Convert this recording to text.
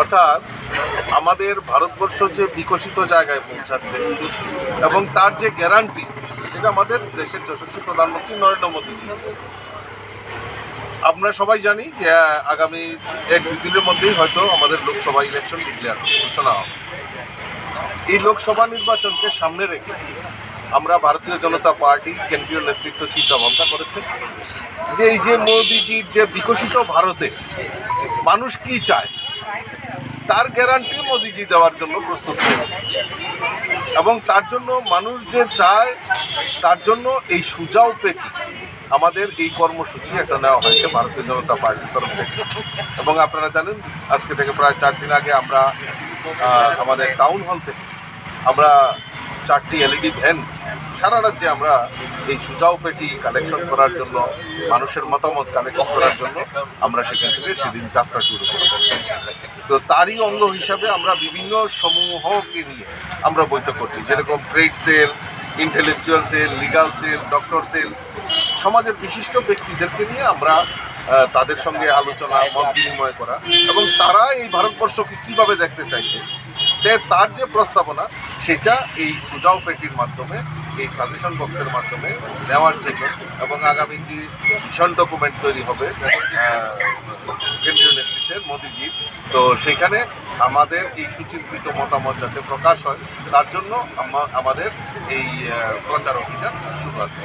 অর্থাৎ আমাদের ভারতবর্ষ যে বিকশিত জায়গায় পৌঁছাচ্ছে এবং তার যে গ্যারান্টি, এটা আমাদের দেশের যশস্বী প্রধানমন্ত্রী নরেন্দ্র মোদীজি। আমরা সবাই জানি যে আগামী 1-2 দিনের মধ্যেই হয়তো আমাদের লোকসভা ইলেকশন ডিক্লেয়ার ঘোষণা হবে। এই লোকসভা নির্বাচনকে সামনে রেখে আমরা ভারতীয় জনতা পার্টি কেন্দ্রীয় নেতৃত্ব চিন্তা ভাবনা করেছে যে এই যে মোদিজির যে বিকশিত ভারতে মানুষ কি চায় তার গ্যারান্টি মোদিজি দেওয়ার জন্য প্রস্তুত হয়েছে, এবং তার জন্য মানুষ যে চায় তার জন্য এই সুজাও পেটি আমাদের এই কর্মসূচি একটা নেওয়া হয়েছে ভারতীয় জনতা পার্টির তরফ থেকে। এবং আপনারা জানেন আজকে থেকে প্রায় 4 দিন আগে আমরা আমাদের টাউন হল থেকে আমরা 4টি LED ভ্যান সারা রাজ্যে আমরা এই সুজাও পেটি কালেকশন করার জন্য, মানুষের মতামত কালেকশন করার জন্য আমরা সেখান থেকে সেদিন যাত্রা শুরু করেছি। তো তারই অঙ্গ হিসাবে আমরা বিভিন্ন সমূহকে নিয়ে আমরা বৈঠক করছি, যেরকম trade cell, intellectual cell, legal cell, doctor cell, সমাজের বিশিষ্ট ব্যক্তিদেরকে নিয়ে আমরা তাদের সঙ্গে আলোচনা, মত বিনিময় করা, এবং তারা এই ভারতবর্ষকে কিভাবে দেখতে চাইছে তার যে প্রস্তাবনা সেটা এই সুজাও পেটির মাধ্যমে, এই সাজেশন বক্সের মাধ্যমে নেওয়ার জন্য, এবং আগামী কি ভীষণ ডকুমেন্ট তৈরি হবে কেন্দ্রীয় নেতৃত্বের মোদিজির, তো সেখানে আমাদের এই সুচিন্তিত মতামত যাতে প্রকাশ হয় তার জন্য আমাদের এই প্রচার অভিযান শুরু হয়েছে।